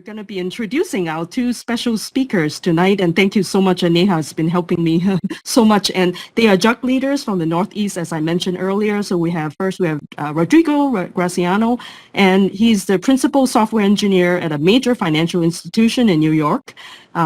going to be introducing our two special speakers tonight, and thank you so much. Neha has been helping me so much, and they are JUG leaders from the Northeast, as I mentioned earlier. So we have Rodrigo Graciano, and he's the principal software engineer at a major financial institution in New York.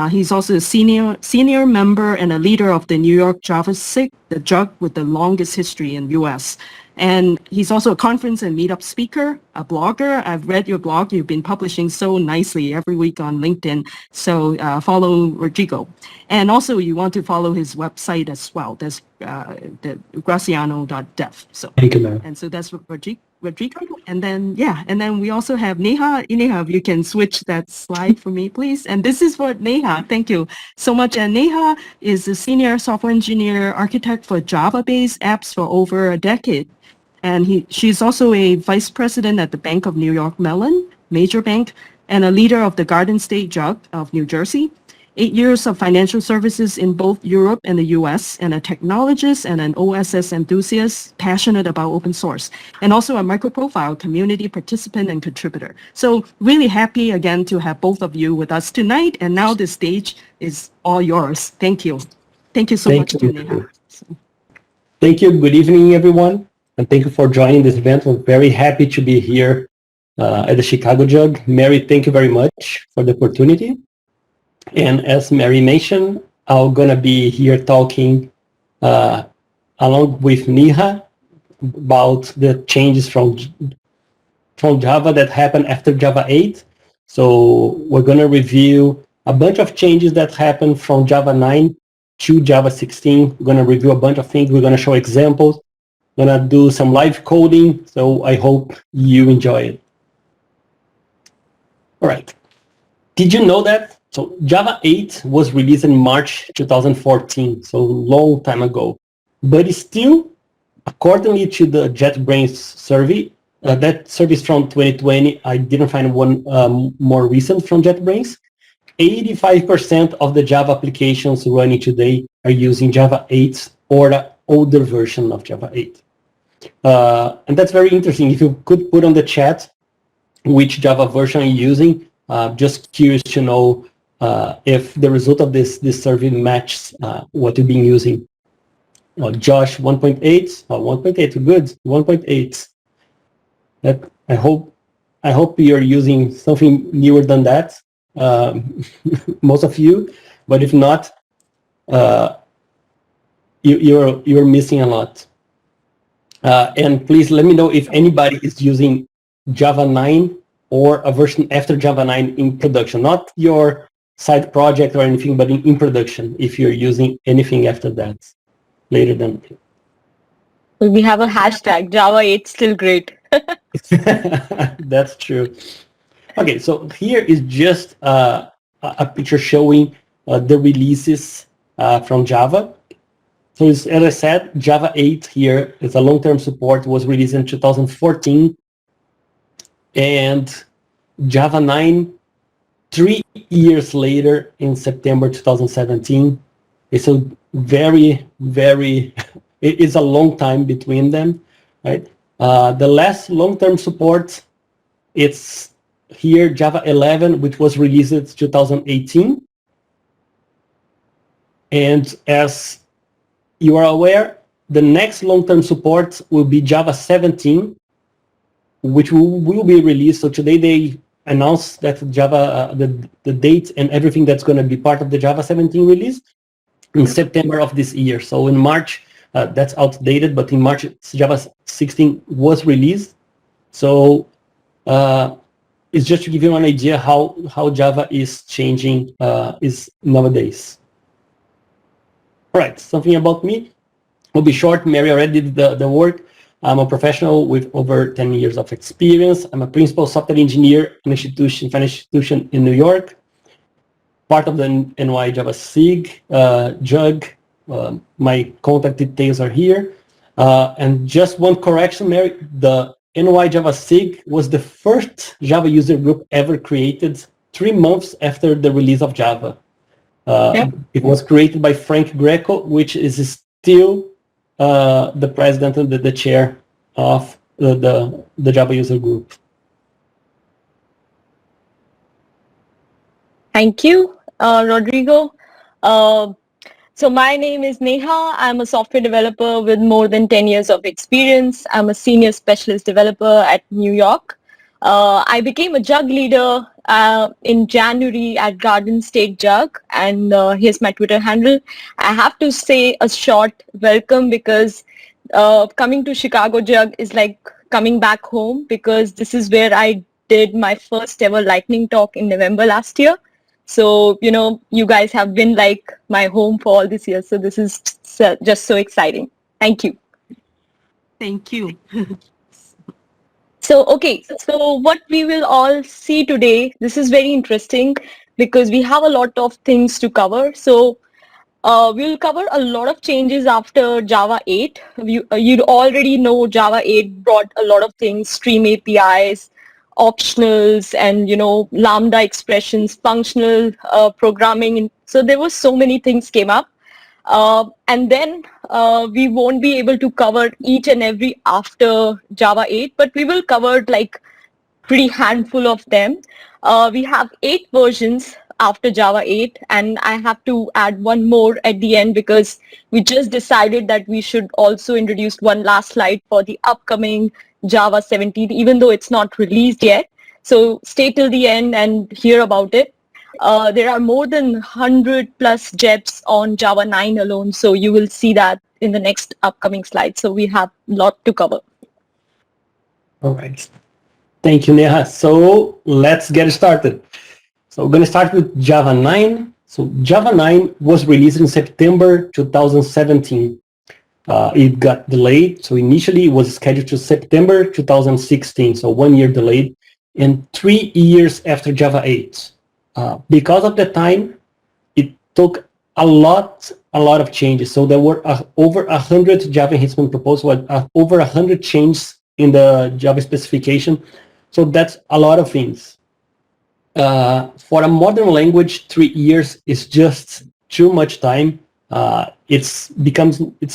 He's also a senior member and a leader of the New York JavaSIG, the JUG with the longest history in U.S. And he's also a conference and meetup speaker, a blogger. I've read your blog. You've been publishing so nicely every week on LinkedIn. So follow Rodrigo. And also you want to follow his website as well. That's the graciano.dev. So thank you, ma'am. And so that's Rodrigo. And then we also have Neha. Neha, if you can switch that slide for me, please. And this is for Neha. Thank you so much. And Neha is a senior software engineer architect for Java-based apps for over a decade. And she's also a vice president at the Bank of New York Mellon, major bank, and a leader of the Garden State JUG of New Jersey. 8 years of financial services in both Europe and the US, and a technologist and an OSS enthusiast, passionate about open source, and also a microprofile community participant and contributor. So really happy again to have both of you with us tonight, and now the stage is all yours. Thank you. Thank you so much, Neha. Thank you. Good evening, everyone, and thank you for joining this event. We're very happy to be here at the Chicago JUG. Mary, thank you very much for the opportunity. And as Mary mentioned, I'm going to be here talking along with Neha about the changes from Java that happened after Java 8. So we're going to review a bunch of changes that happened from Java 9 to Java 16. We're going to review a bunch of things. We're going to show examples. We're going to do some live coding. So I hope you enjoy it. All right. Did you know that? So Java 8 was released in March 2014, so a long time ago. But it's still, according to the JetBrains survey, that survey is from 2020. I didn't find one more recent from JetBrains. 85% of the Java applications running today are using Java 8 or the older version of Java 8. And that's very interesting. If you could put on the chat which Java version you're using, just curious to know if the result of this survey matches what you've been using. Josh, 1.8, 1.8, good, 1.8. That I hope you're using something newer than that, most of you. But if not, you're missing a lot. And please let me know if anybody is using Java 9 or a version after Java 9 in production, not your side project or anything, but in production, if you're using anything after that, later than. We have a hashtag, Java 8 still great. That's true. Okay, so here is just a picture showing the releases from Java. So as I said, Java 8 here is a long-term support, was released in 2014, and Java 9 3 years later in September 2017. It's a very, it's a long time between them, right? The last long-term support, it's here, Java 11, which was released in 2018. And as you are aware, the next long-term support will be Java 17, which will be released. So today they announced that Java, the date and everything that's going to be part of the Java 17 release in September of this year. So in March, that's outdated, but in March, Java 16 was released. So it's just to give you an idea how Java is changing is nowadays. All right, something about me. Will be short. Mary already did the work. I'm a professional with over 10 years of experience. I'm a principal software engineer in a financial institution in New York, part of the NYJavaSIG JUG. My contact details are here. And just one correction, Mary, the NYJavaSIG was the first Java user group ever created 3 months after the release of Java. It was created by Frank Greco, which is still the president and the chair of the Java user group. Thank you, Rodrigo. So my name is Neha. I'm a software developer with more than 10 years of experience. I'm a senior specialist developer at New York. I became a JUG leader in January at Garden State JUG, and here's my Twitter handle. I have to say a short welcome because coming to Chicago JUG is like coming back home, because this is where I did my first ever lightning talk in November last year. So, you guys have been like my home for all these years. So this is just so exciting. Thank you. Thank you. So, okay, so what we will all see today, this is very interesting because we have a lot of things to cover. So we'll cover a lot of changes after Java 8. You'd already know Java 8 brought a lot of things, stream APIs, optionals, and Lambda expressions, functional programming. So there were so many things came up. And then we won't be able to cover each and every after Java 8, but we will cover like pretty handful of them. We have 8 versions after Java 8, and I have to add one more at the end because we just decided that we should also introduce one last slide for the upcoming Java 17, even though it's not released yet. So stay till the end and hear about it. There are more than 100 plus JEPs on Java 9 alone, so you will see that in the next upcoming slide. So we have a lot to cover. All right. Thank you, Neha. So let's get started. So we're going to start with Java 9. So Java 9 was released in September 2017. It got delayed. So initially it was scheduled to September 2016, so 1 year delayed, and 3 years after Java 8. Because of the time, it took a lot of changes. So there were over 100 Java enhancement proposals, over 100 changes in the Java specification. So that's a lot of things. For a modern language, 3 years is just too much time. It's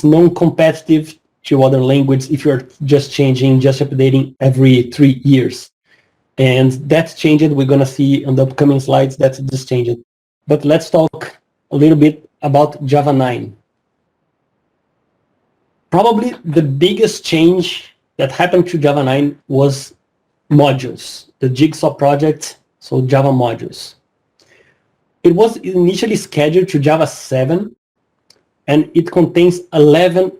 non-competitive to other languages if you're just updating every 3 years. And that's changed. We're going to see on the upcoming slides that's just changed. But let's talk a little bit about Java 9. Probably the biggest change that happened to Java 9 was modules, the Jigsaw project, so Java modules. It was initially scheduled to Java 7, and it contains 11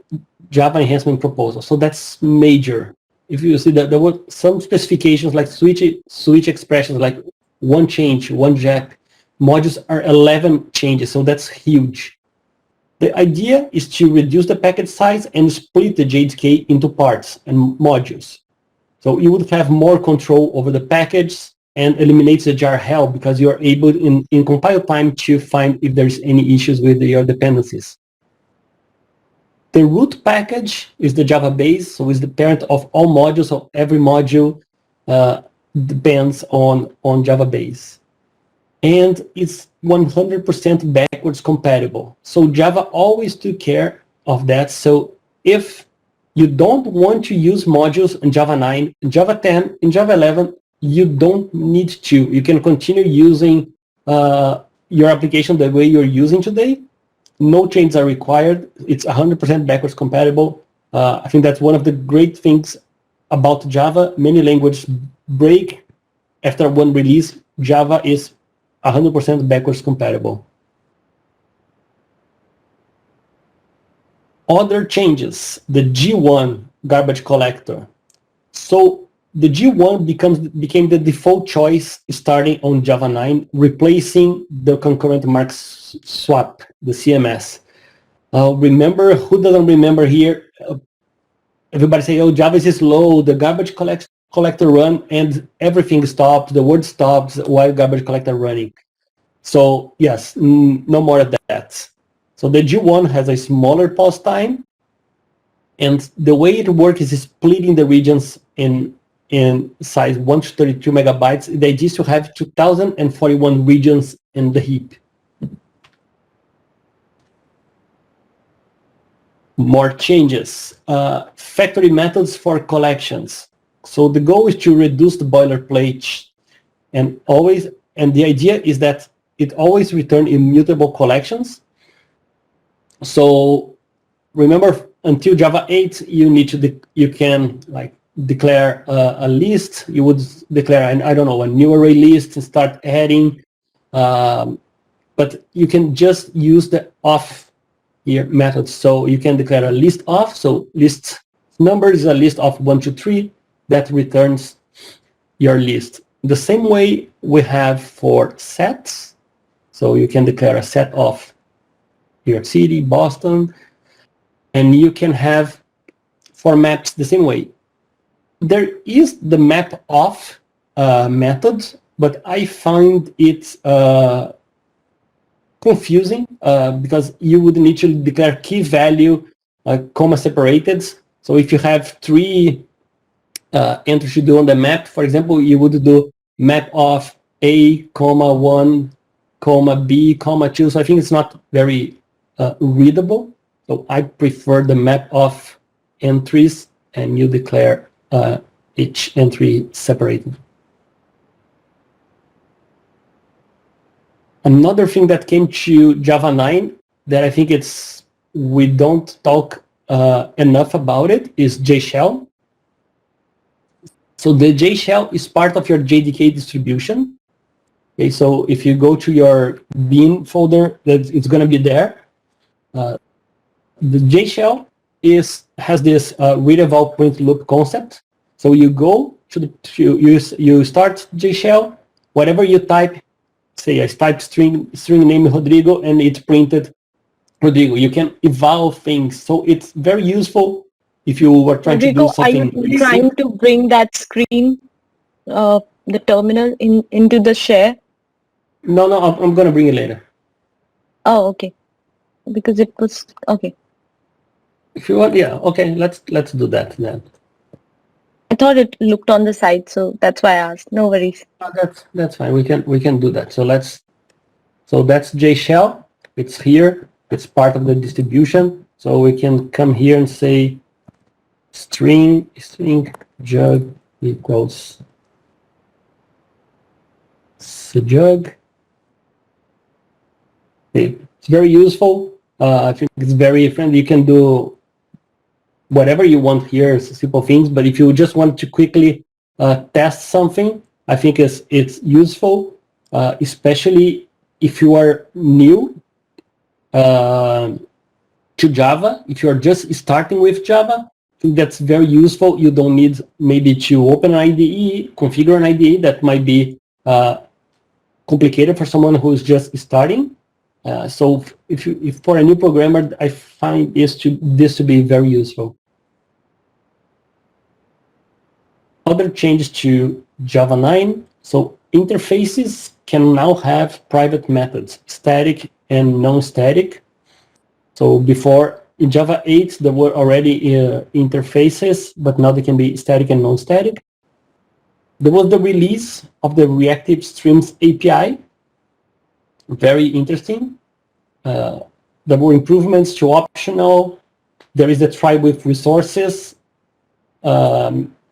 Java enhancement proposals. So that's major. If you see that there were some specifications like switch expressions, like one change, one JEP. Modules are 11 changes, so that's huge. The idea is to reduce the package size and split the JDK into parts and modules. So you would have more control over the package and eliminates the jar hell because you are able in compile time to find if there's any issues with your dependencies. The root package is the Java base, so it's the parent of all modules, so every module depends on Java base. And it's 100% backwards compatible. So Java always took care of that. So if you don't want to use modules in Java 9, in Java 10, in Java 11, you don't need to. You can continue using your application the way you're using today. No changes are required. It's 100% backwards compatible. I think that's one of the great things about Java. Many languages break after one release. Java is 100% backwards compatible. Other changes, the G1 garbage collector. So the G1 became the default choice starting on Java 9, replacing the concurrent mark swap, the CMS. Remember, who doesn't remember here? Everybody say, oh, Java is slow, the garbage collector run, and everything stops, the word stops while garbage collector running. So yes, no more of that. So the G1 has a smaller pause time, and the way it works is splitting the regions in size 1 to 32 megabytes. The idea is to have 2041 regions in the heap. More changes. Factory methods for collections. So the goal is to reduce the boilerplate, and the idea is that it always returns immutable collections. So remember, until Java 8, you can like declare a list. You would declare I don't know, a new array list and start adding. But you can just use the off here method. So you can declare a list off. So list number is a list of 1, 2, 3 that returns your list. The same way we have for sets. So you can declare a set of New York City, Boston, and you can have for maps the same way. There is the map off method, but I find it confusing because you would need to declare key value comma separated. So if you have 3 entries to do on the map, for example, you would do map of A, comma 1, comma B, comma 2. So I think it's not very readable. So I prefer the map of entries, and you declare each entry separated. Another thing that came to Java 9 that I think we don't talk enough about it is JShell. So the JShell is part of your JDK distribution. Okay, so if you go to your bin folder, it's going to be there. The JShell has this read-eval print loop concept. So you go you start JShell, whatever you type. Say I type string name Rodrigo, and it's printed Rodrigo. You can eval things, so it's very useful if you were trying Rodrigo, to do something. are you trying to bring that screen, the terminal, into the share? No, I'm going to bring it later. Oh, okay. Because it was okay. If you want, yeah, okay. Let's do that then. I thought it looked on the side, so that's why I asked. No worries. That's fine. We can do that. So that's JShell. It's here. It's part of the distribution. So we can come here and say string jug equals jug. Okay. It's very useful. I think it's very friendly. You can do whatever you want here, simple things. But if you just want to quickly test something, I think it's useful, especially if you are new to Java. If you're just starting with Java, I think that's very useful. You don't need maybe to open an IDE, configure an IDE. That might be complicated for someone who's just starting. So if for a new programmer, I find this to be very useful. Other changes to Java 9. So interfaces can now have private methods, static and non-static. So before in Java 8, there were already interfaces, but now they can be static and non-static. There was the release of the Reactive Streams API. Very interesting. There were improvements to optional. There is a try with resources,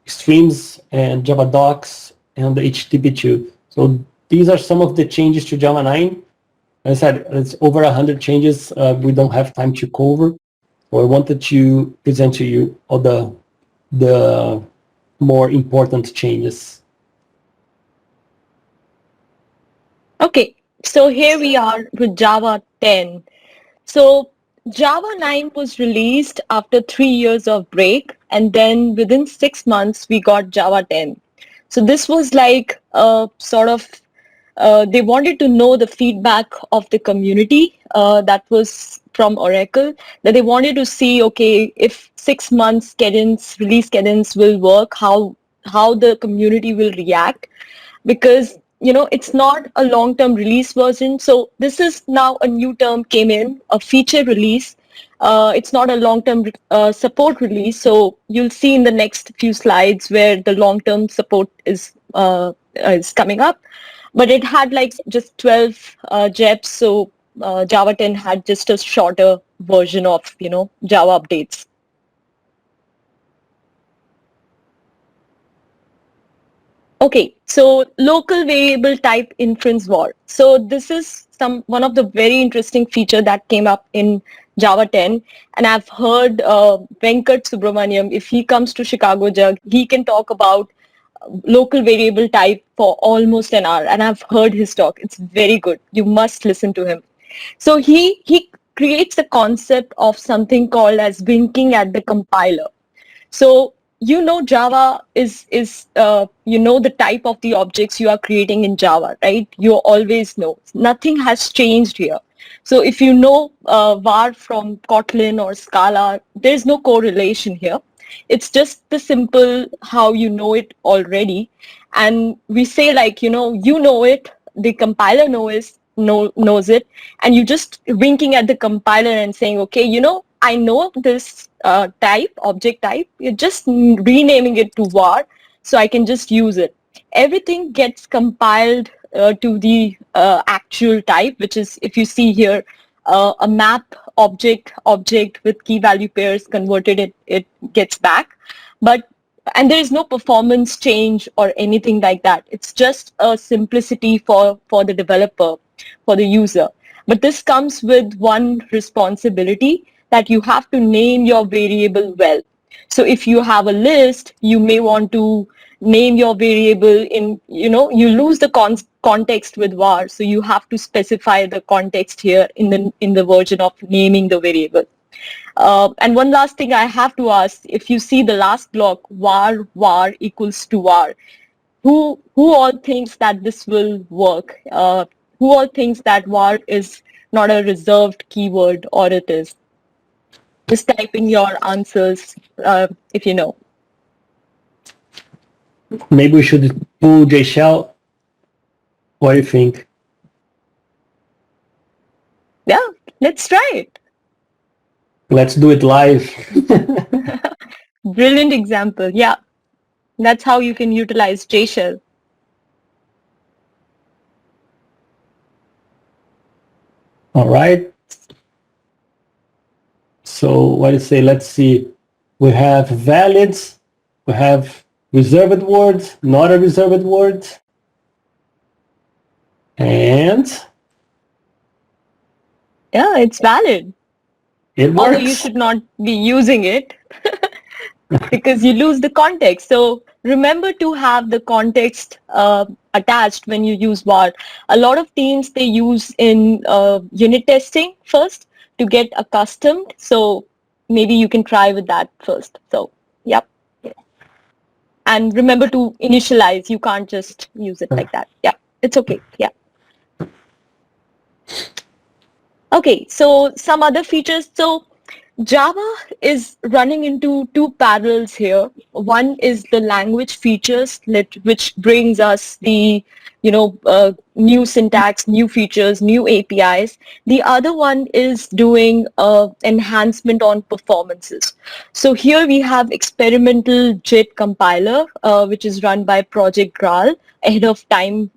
streams, and Java docs, and the HTTP2. So these are some of the changes to Java 9. As I said, it's over 100 changes. We don't have time to cover. So I wanted to present to you all the more important changes. Okay, so here we are with Java 10. So Java 9 was released after 3 years of break, and then within 6 months we got Java 10. So this was like sort of they wanted to know the feedback of the community that was from Oracle, that they wanted to see, okay, if 6 months release cadence will work, how the community will react, because it's not a long-term release version. So this is now a new term came in, a feature release. It's not a long-term support release. So you'll see in the next few slides where the long-term support is coming up. But it had like just 12 JEPs. So Java 10 had just a shorter version of Java updates. Okay, so local variable type inference war. So this is one of the very interesting feature that came up in Java 10, and I've heard Venkat Subramaniam, if he comes to Chicago Jug, he can talk about local variable type for almost an hour, and I've heard his talk. It's very good. You must listen to him. So he creates the concept of something called as winking at the compiler. So Java is the type of the objects you are creating in Java, right? You always know. Nothing has changed here. So if you know var from Kotlin or Scala, there's no correlation here. It's just the simple how you know it already. And we say like, you know it, the compiler knows it, and you just winking at the compiler and saying, okay, I know this object type, you're just renaming it to var, so I can just use it. Everything gets compiled to the actual type, which is, if you see here, a map object with key value pairs converted, it gets back. And there is no performance change or anything like that. It's just a simplicity for the developer, for the user. But this comes with one responsibility, that you have to name your variable well. So if you have a list, you may want to name your variable in, you lose the context with var. So you have to specify the context here in the version of naming the variable. And one last thing I have to ask, if you see the last block, var equals to var, who all thinks that this will work? Who all thinks that var is not a reserved keyword, or it is? Just type in your answers if you know. Maybe we should pull JShell. What do you think? Yeah, let's try it. Let's do it live. Brilliant example. Yeah, that's how you can utilize JShell. All right. So what do you say? Let's see. We have valids. We have reserved words, not a reserved word. And yeah, it's valid. It works. Although you should not be using it because you lose the context. So remember to have the context attached when you use var. A lot of teams, they use in unit testing first to get accustomed. So maybe you can try with that first. So, yep. And remember to initialize. You can't just use it like that. Yeah, it's okay. Yeah. Okay, so some other features. So Java is running into two parallels here. One is the language features, which brings us the new syntax, new features, new APIs. The other one is doing enhancement on performances. So here we have experimental JIT compiler, which is run by Project Graal, ahead of time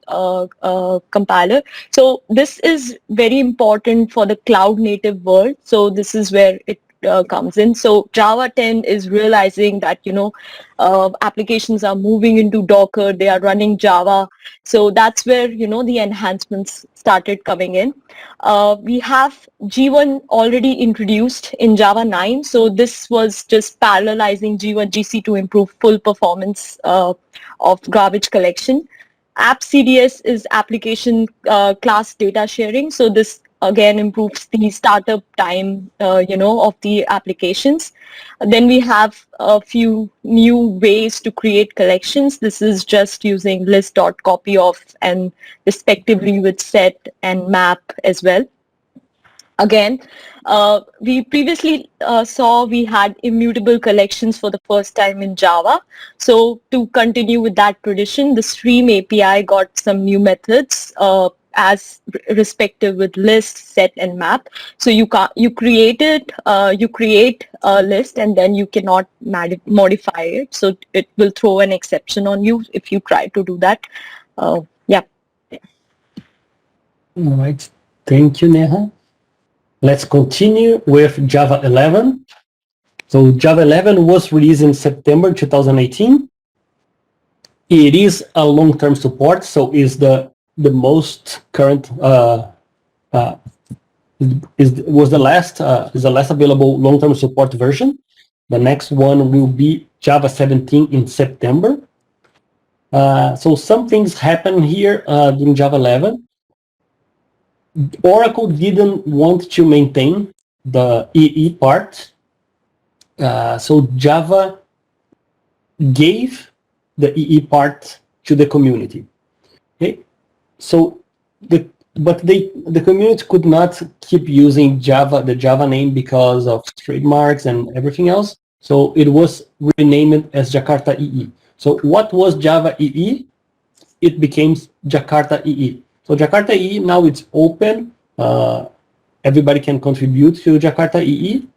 compiler. So this is very important for the cloud native world. So this is where it comes in. So Java 10 is realizing that, applications are moving into Docker, they are running Java. So that's where, the enhancements started coming in. We have G1 already introduced in Java 9. So this was just parallelizing G1 GC to improve full performance of garbage collection. App CDS is application class data sharing. So this again improves the startup time, of the applications. Then we have a few new ways to create collections. This is just using list.copyof and respectively with set and map as well. Again, we previously saw we had immutable collections for the first time in Java. So to continue with that tradition, the Stream API got some new methods as respective with list, set, and map. So you create a list and then you cannot modify it. So it will throw an exception on you if you try to do that. Yeah. All right. Thank you, Neha. Let's continue with Java 11. So Java 11 was released in September 2018. It is a long-term support, so is the most current is the last available long-term support version. The next one will be Java 17 in September. So some things happen here during Java 11. Oracle didn't want to maintain the EE part, so Java gave the EE part to the community. Okay, so the community could not keep using the Java name because of trademarks and everything else. So it was renamed as Jakarta EE. So what was Java EE? It became Jakarta EE. So Jakarta EE now it's open. Everybody can contribute to Jakarta EE,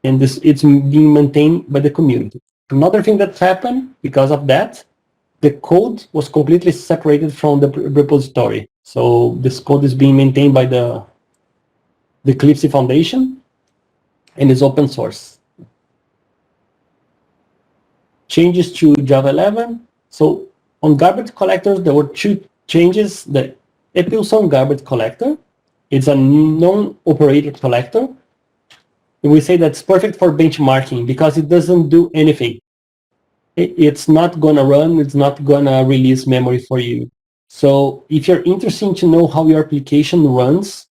and it's being maintained by the community. Another thing that happened because of that, the code was completely separated from the repository. So this code is being maintained by the Eclipse Foundation and is open source. Changes to Java 11. So on garbage collectors, there were two changes. The Epsilon garbage collector, it's a non-operated collector. We say that's perfect for benchmarking because it doesn't do anything. It's not going to run, it's not going to release memory for you. So if you're interested to know how your application runs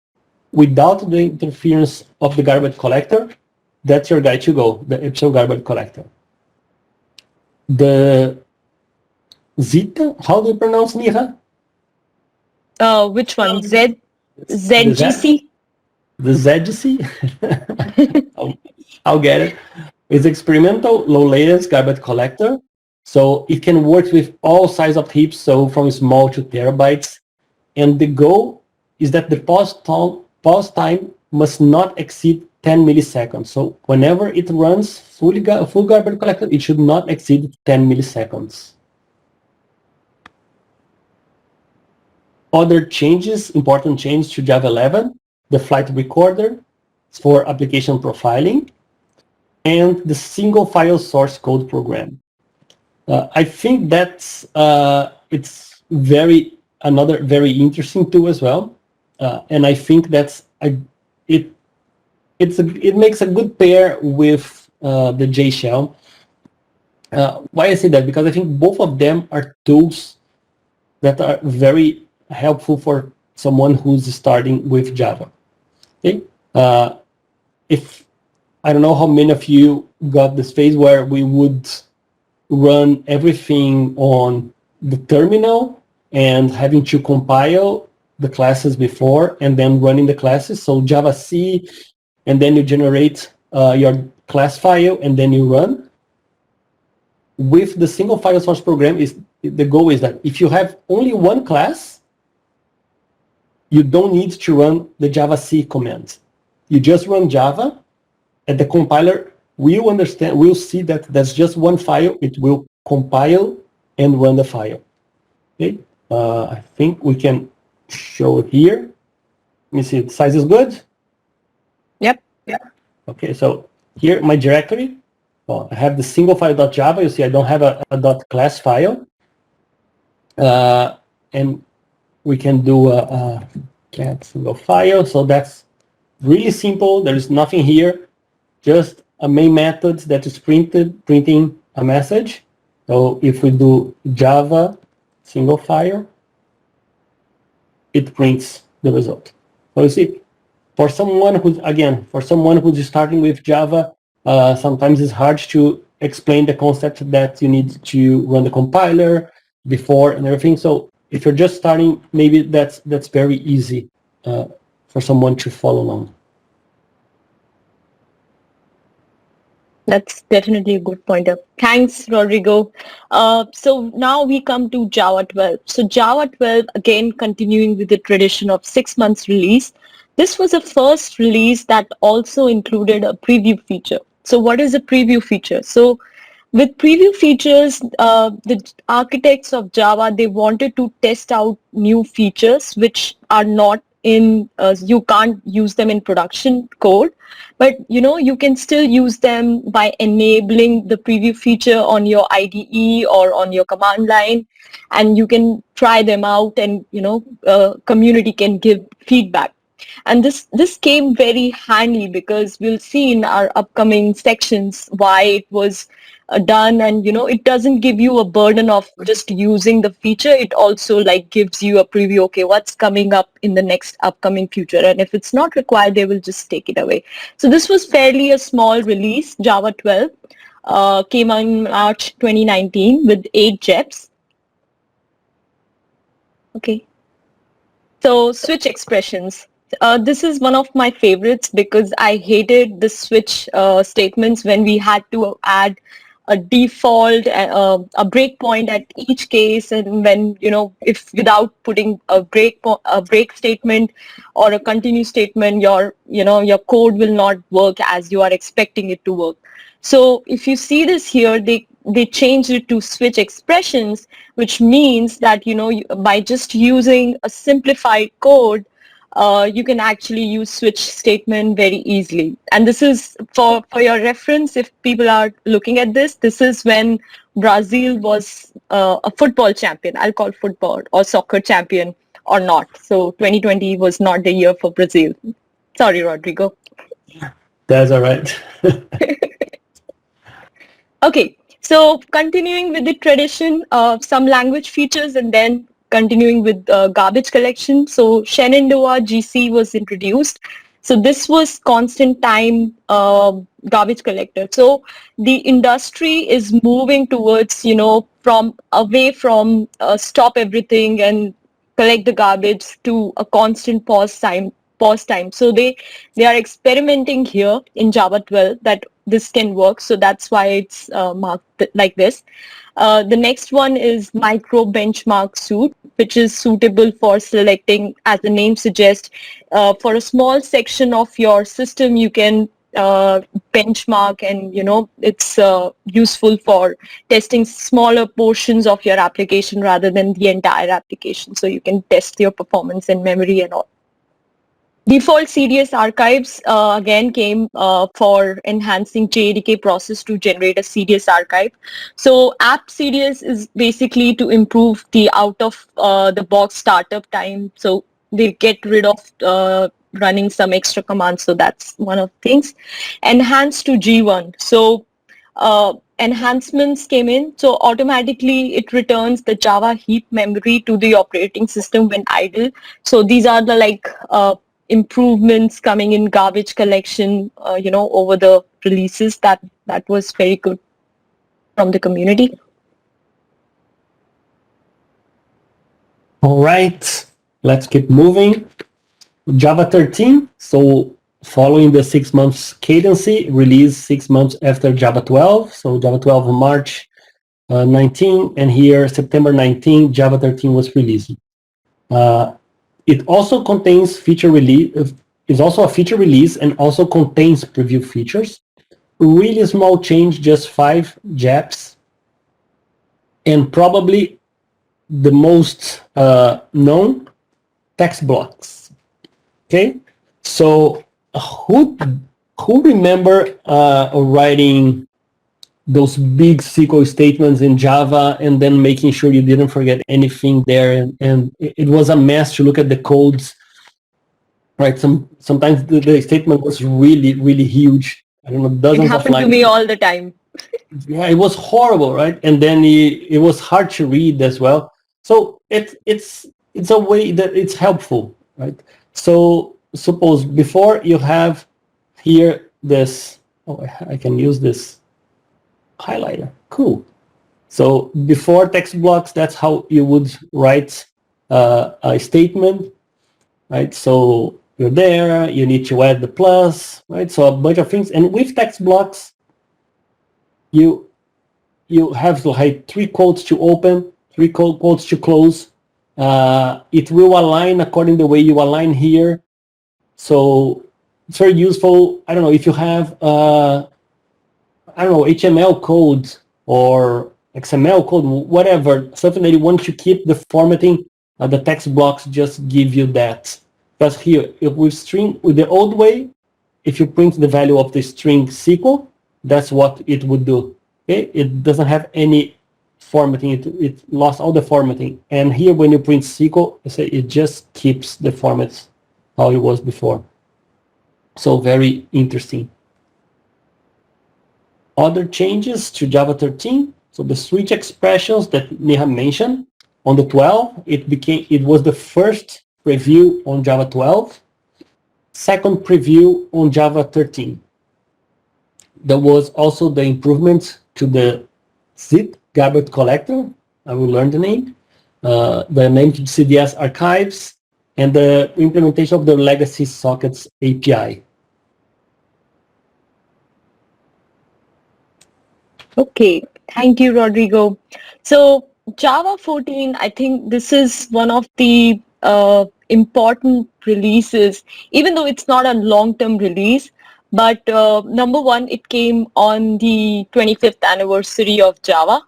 without the interference of the garbage collector, that's your guide to go, the Epsilon garbage collector. The Zeta, how do you pronounce Neha? Which one? ZGC? The ZGC? I'll get it. It's experimental low latency garbage collector. So it can work with all size of heaps, so from small to terabytes. And the goal is that the pause time must not exceed 10 milliseconds. So whenever it runs full garbage collector, it should not exceed 10 milliseconds. Other changes, important changes to Java 11, the flight recorder for application profiling, and the single file source code program. I think that's it's another very interesting tool as well, and I think that's it makes a good pair with the J shell. Why I say that? Because I think both of them are tools that are very helpful for someone who's starting with Java. Okay, if I don't know how many of you got this phase where we would run everything on the terminal and having to compile the classes before and then running the classes. So JavaSIG, and then you generate your class file and then you run. With the single file source program, the goal is that if you have only one class, you don't need to run the JavaSIG commands. You just run Java, and the compiler will see that that's just one file. It will compile and run the file. Okay, I think we can show it here. Let me see, the size is good? Yep. Okay, so here, my directory, I have the single file.java. You see, I don't have a .class file. And we can do a cat single file. So that's really simple. There is nothing here, just a main method that is printing a message. So if we do Java single file, it prints the result. So you see, for someone who's starting with Java, sometimes it's hard to explain the concept that you need to run the compiler before and everything. So if you're just starting, maybe that's very easy for someone to follow along. That's definitely a good pointer. Thanks, Rodrigo. So now we come to Java 12. So Java 12, again, continuing with the tradition of 6 months release. This was the first release that also included a preview feature. So what is a preview feature? So with preview features, the architects of Java, they wanted to test out new features which are not you can't use them in production code, but you can still use them by enabling the preview feature on your IDE or on your command line, and you can try them out, and community can give feedback. And this came very handy, because we'll see in our upcoming sections why it was done. And it doesn't give you a burden of just using the feature. It also like gives you a preview, okay, what's coming up in the next upcoming future, and if it's not required, they will just take it away. So this was fairly a small release. Java 12 came out in March 2019 with 8 JEPs. Okay, so switch expressions. This is one of my favorites, because I hated the switch statements when we had to add a default, a breakpoint at each case, and when if without putting a break statement or a continue statement, your code will not work as you are expecting it to work. So if you see this here, they changed it to switch expressions, which means that by just using a simplified code, you can actually use switch statement very easily. And this is for your reference, if people are looking at this is when Brazil was a football champion. I'll call football or soccer champion or not. So 2020 was not the year for Brazil. Sorry, Rodrigo. That's all right. Okay, so continuing with the tradition of some language features, and then continuing with garbage collection. So Shenandoah GC was introduced. So this was constant time garbage collector. So the industry is moving towards, away from stop everything and collect the garbage to a constant pause time. So they are experimenting here in Java 12 that this can work. So that's why it's marked like this. The next one is micro benchmark suit, which is suitable for selecting, as the name suggests, for a small section of your system, you can benchmark, and it's useful for testing smaller portions of your application rather than the entire application. So you can test your performance and memory and all. Default CDS archives again came for enhancing JDK process to generate a CDS archive. So app CDS is basically to improve the out of the box startup time. So they get rid of running some extra commands. So that's one of the things. Enhanced to G1. So enhancements came in. So automatically it returns the Java heap memory to the operating system when idle. So these are the improvements coming in garbage collection, over the releases. That was very good from the community. All right, let's keep moving. Java 13. So following the 6 months cadence, released 6 months after Java 12. So Java 12 March 19, and here September 19, Java 13 was released. It also contains feature release. Is also a feature release and also contains preview features. Really small change, just 5 JEPs, and probably the most known, text blocks. Okay, so who remember writing those big SQL statements in Java and then making sure you didn't forget anything there, and it was a mess to look at the codes, right? Sometimes the statement was really, really huge. I don't know, dozens of lines. It happened to me all the time. Yeah, it was horrible, right? And then it was hard to read as well. So it's a way that it's helpful, right? So suppose before you have here this, I can use this highlighter. Cool. So before text blocks, that's how you would write a statement, right? So you're there, you need to add the plus, right? So a bunch of things. And with text blocks, you have to have 3 quotes to open, 3 quotes to close. It will align according to the way you align here. So it's very useful. I don't know if you have HTML code or XML code, whatever, something that you want to keep the formatting, the text blocks just give you that. Because here, if we string with the old way, if you print the value of the string SQL, that's what it would do. Okay, it doesn't have any formatting. It lost all the formatting. And here, when you print SQL, it just keeps the formats how it was before. So very interesting. Other changes to Java 13. So the switch expressions that Neha mentioned on the 12, it was the first preview on Java 12, second preview on Java 13. There was also the improvement to the zip garbage collector. I will learn the name. The name to CDS archives, and the implementation of the legacy sockets API. Okay, thank you, Rodrigo. So Java 14, I think this is one of the important releases, even though it's not a long-term release. But number one, it came on the 25th anniversary of Java,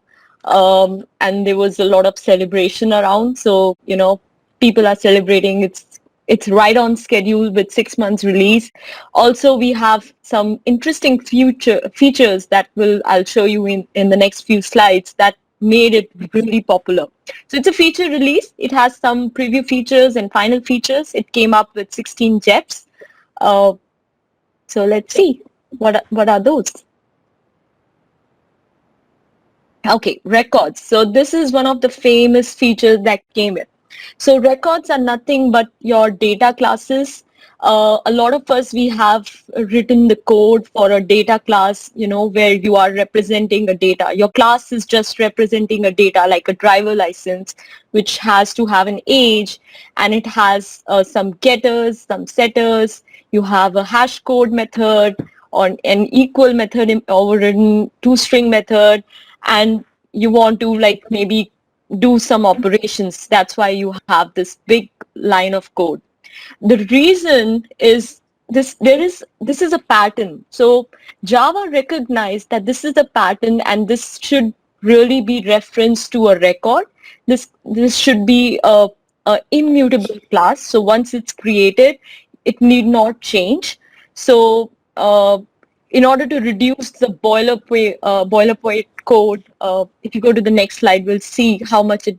and there was a lot of celebration around. So, you know, people are celebrating. It's right on schedule with 6 months release. Also, we have some interesting features that I'll show you in the next few slides that made it really popular. So it's a feature release. It has some preview features and final features. It came up with 16 JEPs. So let's see, what are those? Okay, records. So this is one of the famous features that came in. So records are nothing but your data classes. A lot of us, we have written the code for a data class, you know, where you are representing a data. Your class is just representing a data like a driver license, which has to have an age, and it has some getters, some setters. You have a hash code method or an equal method overridden toString method, and you want to like maybe do some operations. That's why you have this big line of code. The reason is this is a pattern. So Java recognized that this is a pattern and this should really be referenced to a record. This should be a immutable class. So once it's created, it need not change. So in order to reduce the boilerplate code, if you go to the next slide, we'll see how much it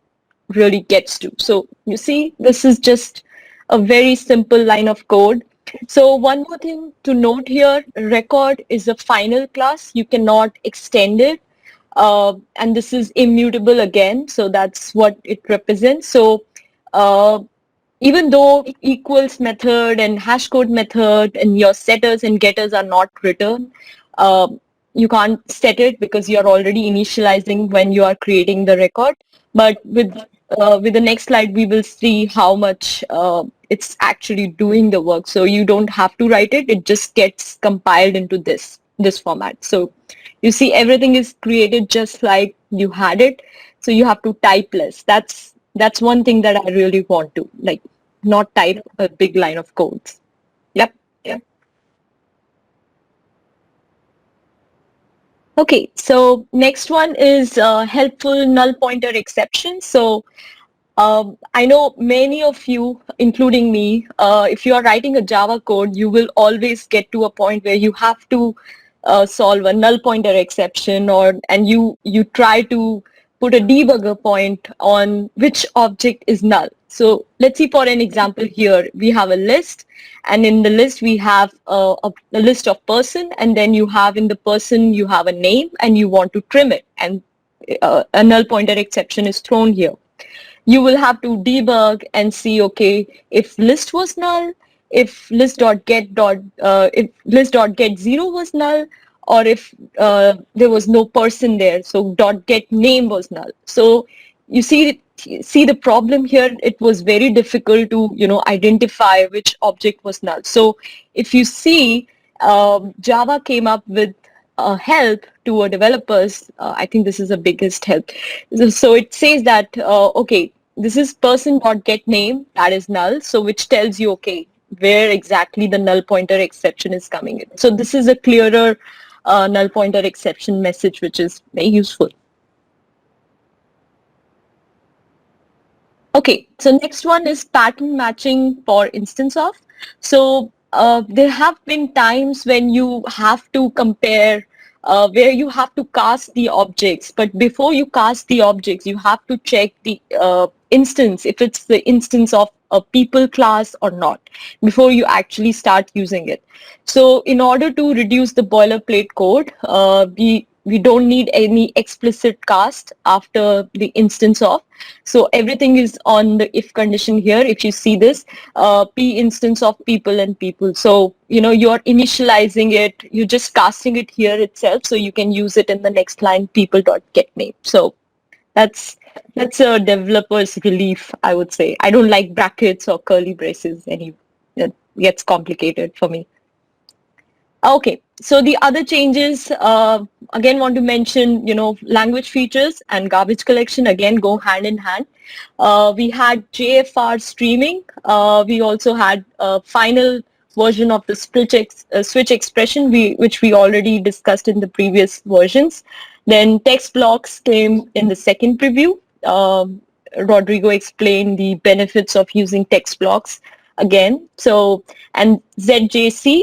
really gets to. So you see, this is just a very simple line of code. So one more thing to note here, record is a final class. You cannot extend it. And this is immutable again. So that's what it represents. So even though equals method and hash code method and your setters and getters are not written, you can't set it because you're already initializing when you are creating the record. But with the next slide, we will see how much it's actually doing the work. So you don't have to write it. It just gets compiled into this format. So you see everything is created just like you had it. So you have to type less. That's one thing that I really want to, like, not type a big line of codes. Yep. Okay, so next one is helpful null pointer exception. So I know many of you, including me, if you are writing a Java code, you will always get to a point where you have to solve a null pointer exception, and you try to put a debugger point on which object is null. So let's see, for an example here, we have a list, and in the list we have a list of person, and then you have in the person you have a name, and you want to trim it, and a null pointer exception is thrown here. You will have to debug and see, okay, if list was null, if list.get 0 was null, or if there was no person there, so .get name was null. So you see the problem here. It was very difficult to identify which object was null. So if you see, Java came up with help to our developers. I think this is the biggest help. So it says that, okay, this is person.getName, that is null. So which tells you, okay, where exactly the null pointer exception is coming in. So this is a clearer null pointer exception message, which is very useful. Okay, so next one is pattern matching for instance of. So there have been times when you have to compare where you have to cast the objects, but before you cast the objects, you have to check the instance, if it's the instance of a people class or not, before you actually start using it. So in order to reduce the boilerplate code, we don't need any explicit cast after the instance of. So everything is on the if condition here. If you see this, p instance of people and people. So, you're initializing it, you're just casting it here itself, so you can use it in the next line, people.getName. So that's a developer's relief, I would say. I don't like brackets or curly braces. It gets complicated for me. Okay, so the other changes, again, want to mention, language features and garbage collection, again, go hand in hand. We had JFR streaming. We also had a final version of the switch expression, which we already discussed in the previous versions. Then text blocks came in the second preview. Rodrigo explained the benefits of using text blocks again. So, and ZJC,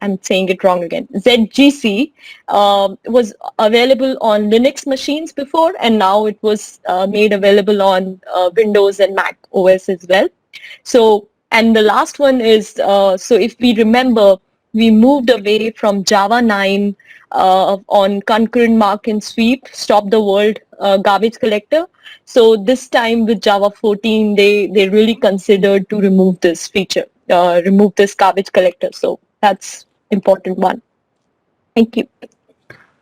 I'm saying it wrong again. ZGC was available on Linux machines before, and now it was made available on Windows and Mac OS as well. So, and the last one is, so if we remember, we moved away from Java 9 on concurrent mark and sweep, stop the world garbage collector. So this time with Java 14, they really considered to remove this feature, remove this garbage collector. So that's important one. Thank you.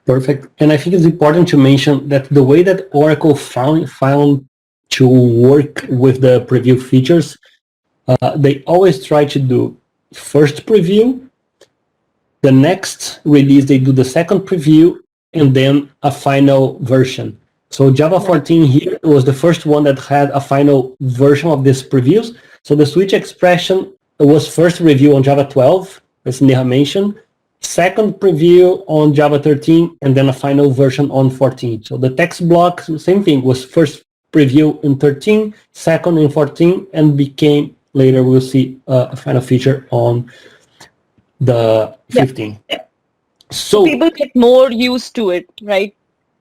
Perfect. And I think it's important to mention that the way that Oracle found to work with the preview features, they always try to do first preview, the next release they do the second preview, and then a final version. So Java 14 here was the first one that had a final version of these previews. So the switch expression was first review on Java 12, as Neha mentioned, second preview on Java 13, and then a final version on 14. So the text block, same thing, was first preview in 13, second in 14, and became, later we'll see a final feature on the 15. Yeah. So people get more used to it, right?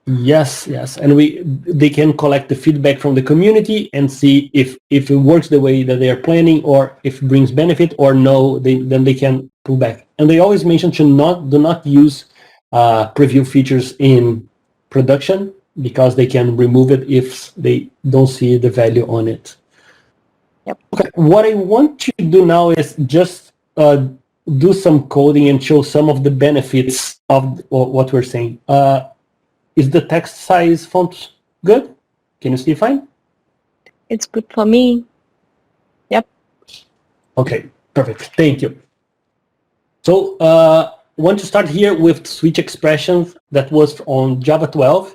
Yes, and they can collect the feedback from the community and see if it works the way that they are planning, or if it brings benefit, or no, then they can pull back. And they always mention to do not use preview features in production, because they can remove it if they don't see the value on it. Yep. Okay, what I want to do now is just do some coding and show some of the benefits of what we're saying. Is the text size font good? Can you see fine? It's good for me. Yep. Okay, perfect. Thank you. So want to start here with switch expressions that was on Java 12.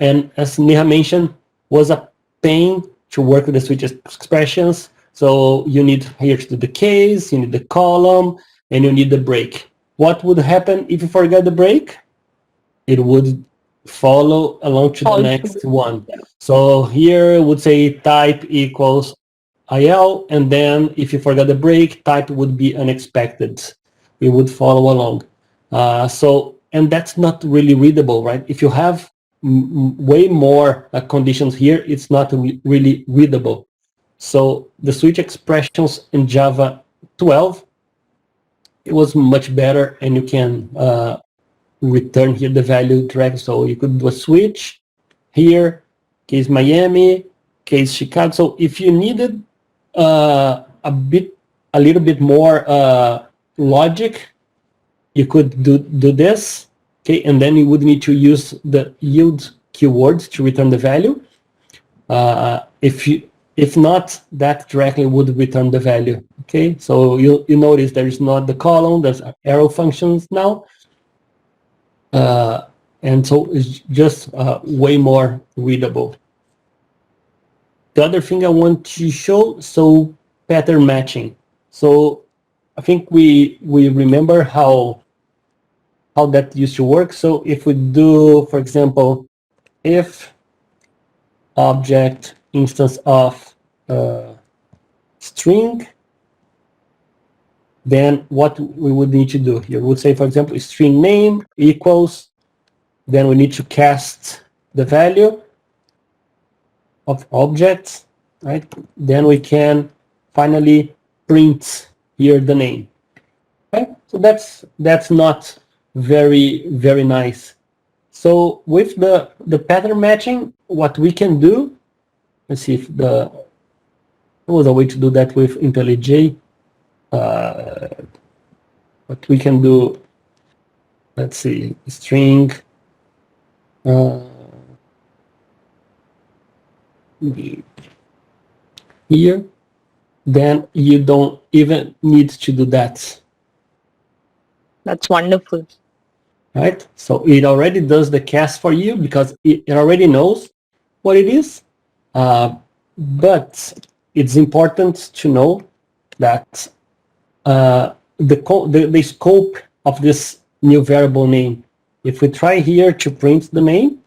And as Neha mentioned, was a pain to work with the switch expressions. So you need here to do the case, you need the column, and you need the break. What would happen if you forget the break? It would follow along to the next one. So here would say type equals IL, and then if you forgot the break, type would be unexpected. It would follow along. And that's not really readable, right? If you have way more conditions here, it's not really readable. So the switch expressions in Java 12, it was much better, and you can return here the value direct. So you could do a switch here, case Miami, case Chicago. So if you needed a little bit more logic, you could do this, okay, and then you would need to use the yield keyword to return the value. If not, that directly would return the value. Okay, so you notice there is not the column, there's arrow functions now. And so it's just way more readable. The other thing I want to show, so pattern matching. So I think we remember how that used to work. So if we do, for example, if object instance of string, then what we would need to do here, we would say, for example, string name equals, then we need to cast the value of objects, right? Then we can finally print here the name. Okay, so that's not very nice. So with the pattern matching, what we can do, let's see if there was a way to do that with IntelliJ. What we can do, let's see, string here, then you don't even need to do that. That's wonderful. Right? So it already does the cast for you because it already knows what it is. But it's important to know that the scope of this new variable name, if we try here to print the name,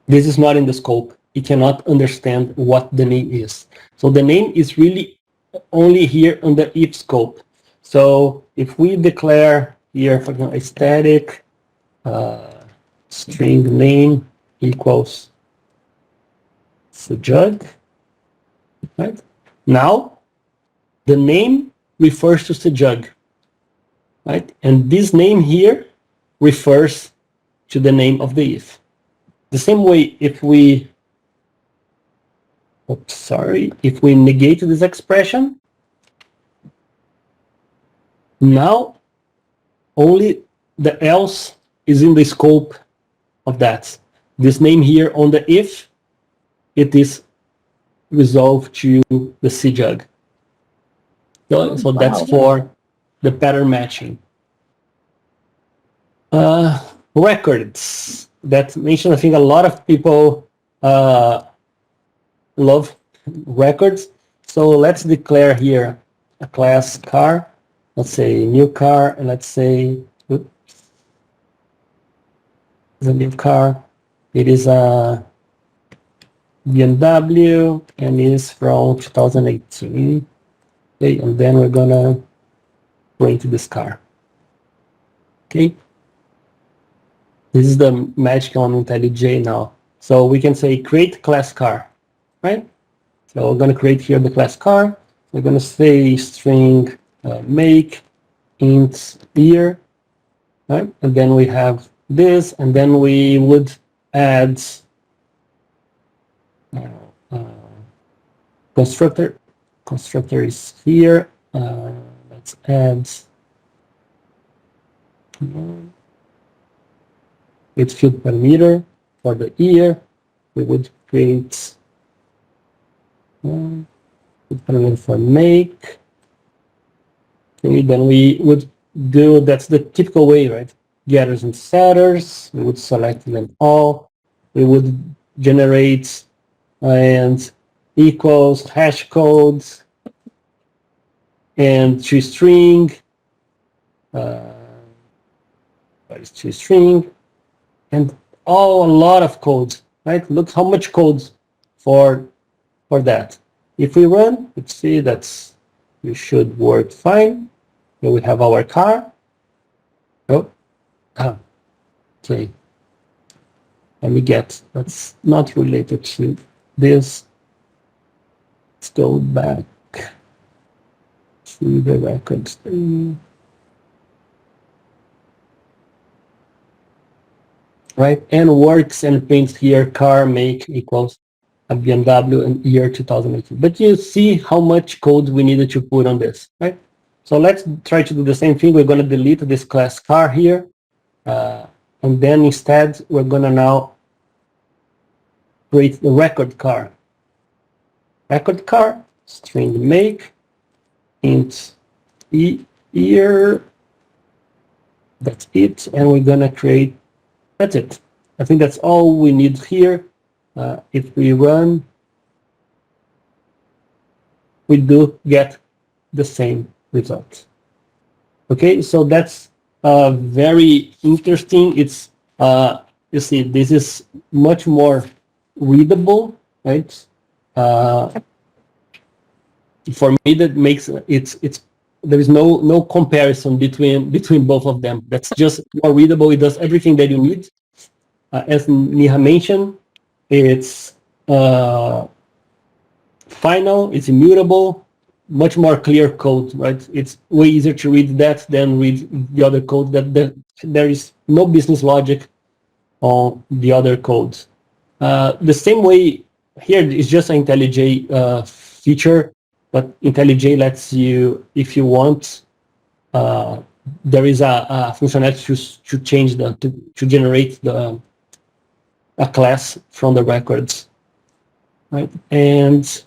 this is not in the scope. It cannot understand what the name is. So the name is really only here on the if scope. So if we declare here, for example, a static string name equals Sejug, right? Now the name refers to Sejug, right? And this name here refers to the name of the if. The same way, if we if we negate this expression, now only the else is in the scope of that. This name here on the if, it is resolved to the Sejug. So that's for the pattern matching. Records. That mentioned, I think a lot of people love records. So let's declare here a class car. Let's say new car, and let's say the new car. It is a BMW and is from 2018. Okay, and then we're gonna print this car. Okay. This is the magic on IntelliJ now. So we can say create class car, right? So we're going to create here the class car. We're going to say string make int year, right? And then we have this, and then we would add constructor. Constructor is here. Let's add its field parameter for the year. We would create field parameter for make. Okay, then we would do, that's the typical way, right? Getters and setters. We would select them all. We would generate and equals hash codes and toString. What is toString? And a lot of codes, right? Look how much codes for that. If we run, let's see, we should work fine. Here we have our car. Okay. Let me get, that's not related to this. Let's go back to the records. Right, and works and prints here car make equals a BMW and year 2018. But you see how much code we needed to put on this, right? So let's try to do the same thing. We're going to delete this class car here, and then instead we're going to now create the record car. Record car string make int year. That's it, and we're going to create. That's it. I think that's all we need here. If we run, we do get the same result. Okay, so that's very interesting. It's you see, this is much more readable, right? For me, that makes it's there is no comparison between both of them. That's just more readable. It does everything that you need. As Neha mentioned, it's final, it's immutable, much more clear code, right? It's way easier to read that than read the other code. That there is no business logic on the other codes. The same way here is just an IntelliJ feature, but IntelliJ lets you, if you want, there is a functionality to change to generate a class from the records, right? And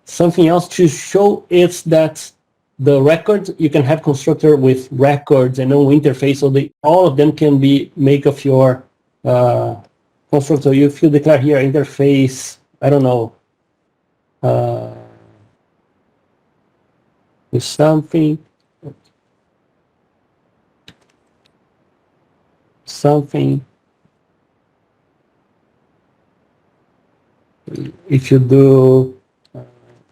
something else to show is that the records, you can have constructor with records and no interface, so all of them can be make of your constructor. If you declare here interface, I don't know, with something, if you do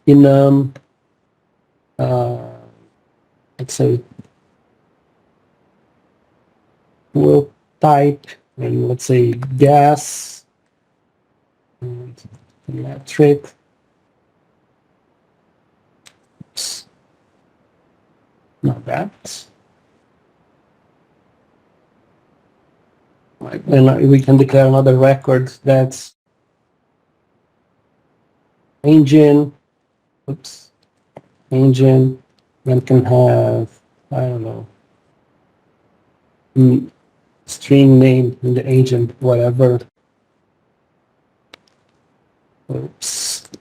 in let's say will type, and let's say gas and metric, not that, right. And we can declare another record that's engine, engine, then can have, I don't know, string name in the engine, whatever,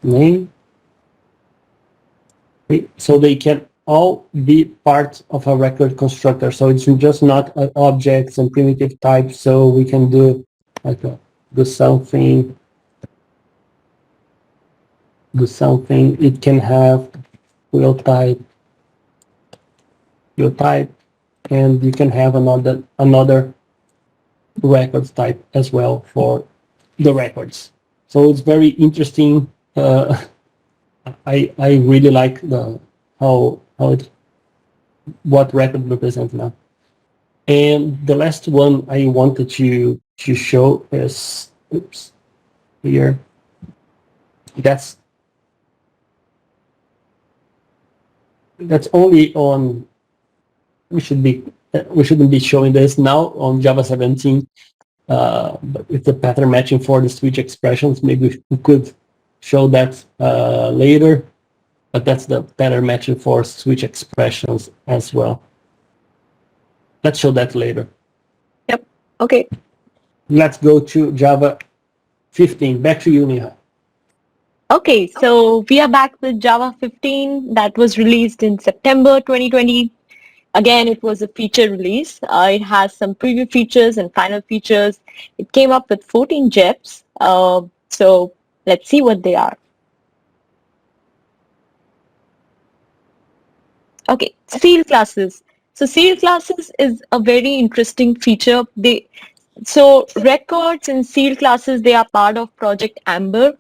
name. Okay. So they can all be part of a record constructor. So it's just not objects and primitive types. So we can do like do something. It can have will type, and you can have another records type as well for the records. So it's very interesting. I really like what record represents now. And the last one I wanted to show is here. That's only on. We shouldn't be showing this now on Java 17. But with the pattern matching for the switch expressions, maybe we could show that later. But that's the pattern matching for switch expressions as well. Let's show that later. Yep. Okay. Let's go to Java 15. Back to you, Neha. Okay, so we are back with Java 15 that was released in September 2020. Again, it was a feature release. It has some preview features and final features. It came up with 14 JEPs. So let's see what they are. Okay, seal classes. So seal classes is a very interesting feature. So records and seal classes, they are part of Project Amber.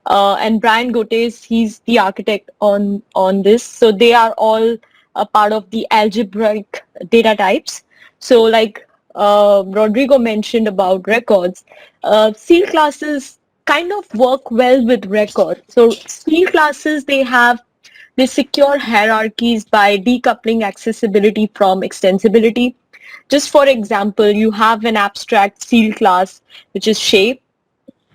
And Brian Gotes, he's the architect on this. So they are all a part of the algebraic data types. So like Rodrigo mentioned about records, seal classes kind of work well with records. So seal classes, they secure hierarchies by decoupling accessibility from extensibility. Just for example, you have an abstract seal class, which is shape,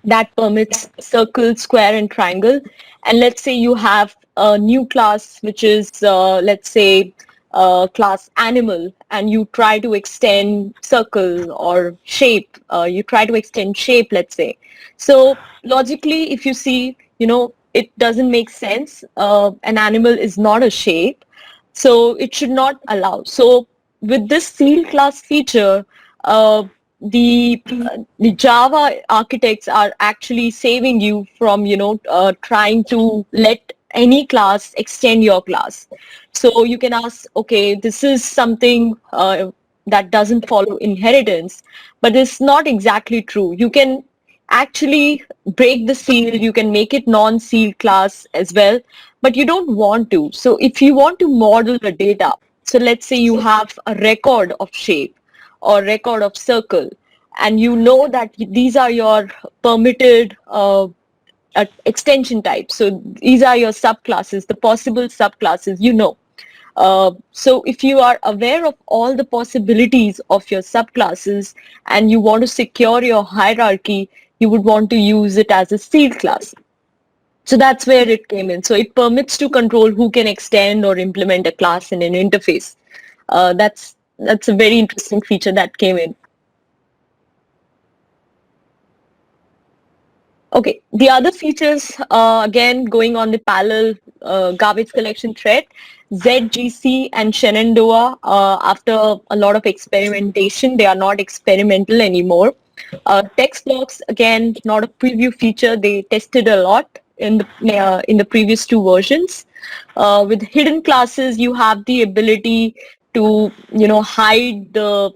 that permits circle, square, and triangle. And let's say you have a new class, which is, let's say, class animal, and you try to extend circle or shape. You try to extend shape, let's say. So logically, if you see, it doesn't make sense. An animal is not a shape, so it should not allow. So with this seal class feature, the Java architects are actually saving you from trying to let any class extend your class. So you can ask, okay, this is something that doesn't follow inheritance, but it's not exactly true. You can actually break the seal, you can make it non-sealed class as well, but you don't want to. So if you want to model the data, so let's say you have a record of shape or record of circle, and you know that these are your permitted extension types. So these are your subclasses, the possible subclasses, you know. So if you are aware of all the possibilities of your subclasses and you want to secure your hierarchy, you would want to use it as a sealed class. So that's where it came in. So it permits to control who can extend or implement a class in an interface. That's a very interesting feature that came in. Okay, the other features, again, going on the parallel garbage collection thread, ZGC and Shenandoah, after a lot of experimentation, they are not experimental anymore. Text blocks, again, not a preview feature. They tested a lot in the previous two versions. With hidden classes, you have the ability to, hide the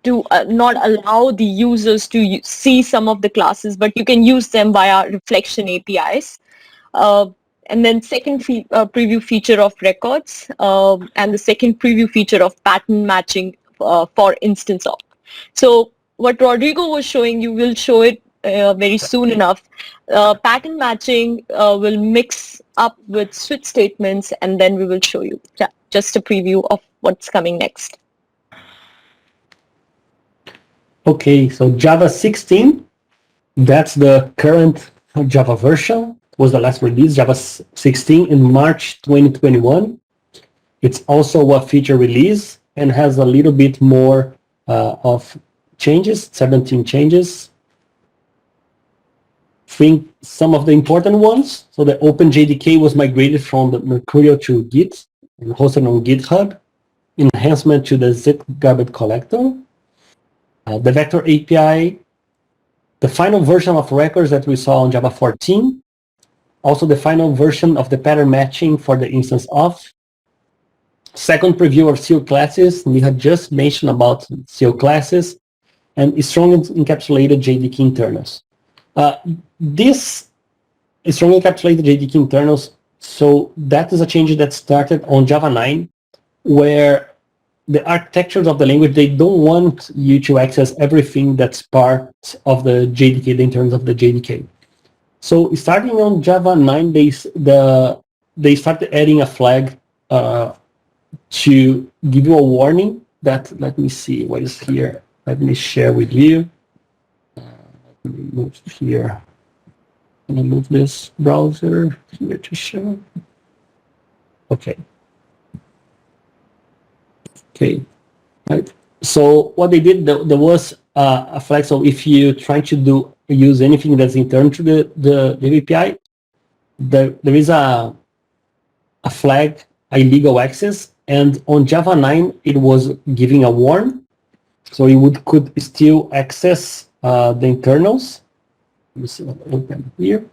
to not allow the users to see some of the classes, but you can use them via reflection APIs. And then second preview feature of records, and the second preview feature of pattern matching for instance of. So what Rodrigo was showing, you will show it very soon enough. Pattern matching will mix up with switch statements, and then we will show you just a preview of what's coming next. Okay, so Java 16, that's the current Java version, was the last release, Java 16 in March 2021. It's also a feature release and has a little bit more of changes, 17 changes. I think some of the important ones, so the OpenJDK was migrated from the Mercurial to Git and hosted on GitHub. Enhancement to the zip garbage collector. The vector API, the final version of records that we saw on Java 14, also the final version of the pattern matching for the instance of. Second preview of seal classes, we had just mentioned about seal classes, and strong encapsulated JDK internals. This strong encapsulated JDK internals, so that is a change that started on Java 9, where the architectures of the language, they don't want you to access everything that's part of the JDK, the internals of the JDK. So starting on Java 9, they started adding a flag to give you a warning that, let me see what is here. Let me share with you. Let me move here. Let me move this browser here to show. Okay. Okay, right. So what they did, there was a flag. So if you try to use anything that's internal to the API, there is a flag, illegal access, and on Java 9 it was giving a warn, so you could still access the internals. Let me see what I open here.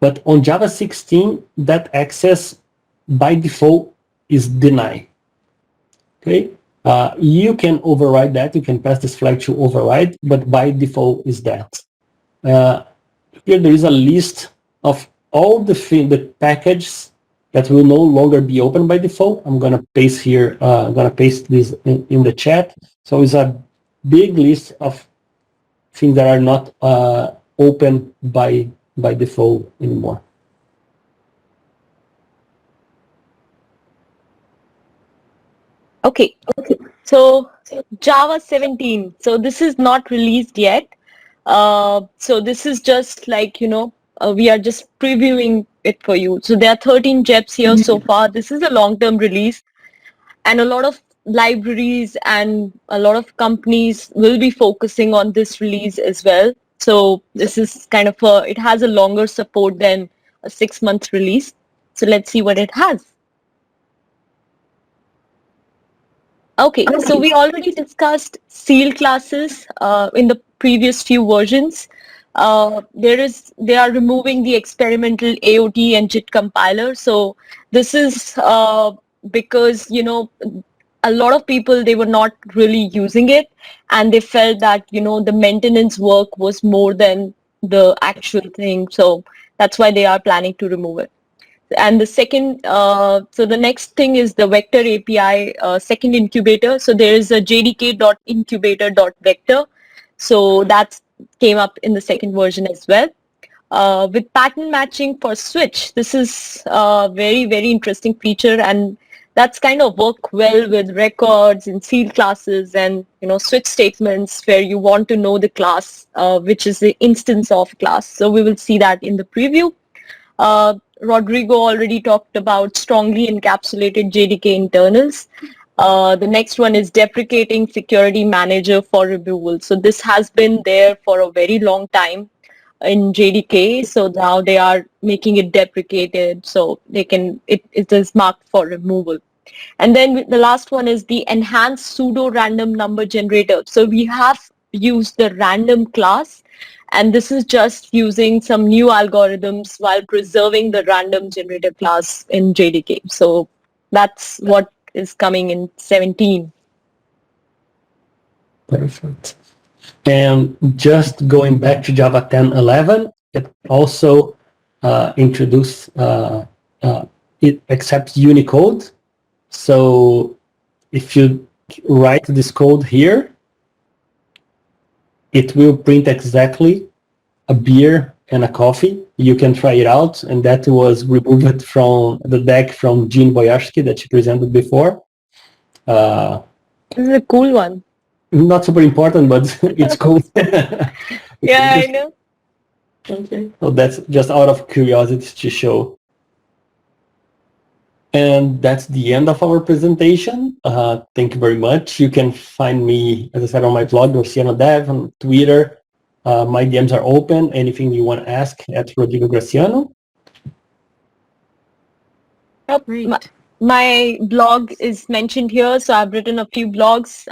But on Java 16, that access by default is denied. Okay, you can override that. You can pass this flag to override, but by default is that. Here there is a list of all the packages that will no longer be open by default. I'm gonna paste here. I'm gonna paste this in the chat. So it's a big list of things that are not open by default anymore. Okay, so Java 17. So this is not released yet. So this is just like, we are just previewing it for you. So there are 13 JEPs here so far. This is a long-term release, and a lot of libraries and a lot of companies will be focusing on this release as well. So this is kind of it has a longer support than a 6-month release. So let's see what it has. Okay, so we already discussed seal classes in the previous few versions. They are removing the experimental AOT and JIT compiler. So this is because, a lot of people, they were not really using it, and they felt that, the maintenance work was more than the actual thing. So that's why they are planning to remove it. And the second, so the next thing is the vector API second incubator. So there is a jdk.incubator.vector. So that came up in the second version as well. With pattern matching for switch, this is a very, very interesting feature, and that's kind of work well with records and field classes and switch statements where you want to know the class, which is the instance of class. So we will see that in the preview. Rodrigo already talked about strongly encapsulated JDK internals. The next one is deprecating security manager for removal. So this has been there for a very long time in JDK. So now they are making it deprecated, so they can it is marked for removal. And then the last one is the enhanced pseudo random number generator. So we have used the random class, and this is just using some new algorithms while preserving the random generator class in JDK. So that's what is coming in 17. Perfect. And just going back to Java 10.11, it also introduced, it accepts Unicode. So if you write this code here, it will print exactly a beer and a coffee. You can try it out, and that was removed from the deck from Jean Boyarsky that she presented before. This is a cool one. Not super important, but it's cool. Yeah, I know. Okay, so that's just out of curiosity to show. And that's the end of our presentation. Thank you very much. You can find me, as I said, on my blog, Graciano Dev, on Twitter. My DMs are open. Anything you want to ask at Rodrigo Graciano. Great. My blog is mentioned here, so I've written a few blogs.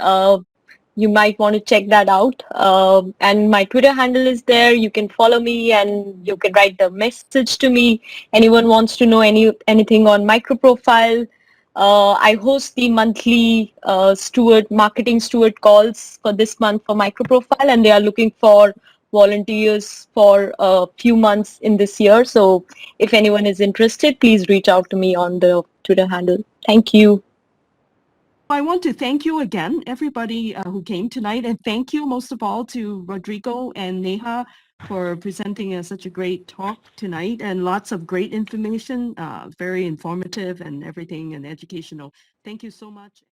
You might want to check that out. And my Twitter handle is there. You can follow me and you can write a message to me. Anyone wants to know anything on microprofile. I host the monthly marketing steward calls for this month for microprofile, and they are looking for volunteers for a few months in this year. So if anyone is interested, please reach out to me on the Twitter handle. Thank you. I want to thank you again, everybody who came tonight, and thank you most of all to Rodrigo and Neha for presenting such a great talk tonight, and lots of great information, very informative and everything and educational. Thank you so much.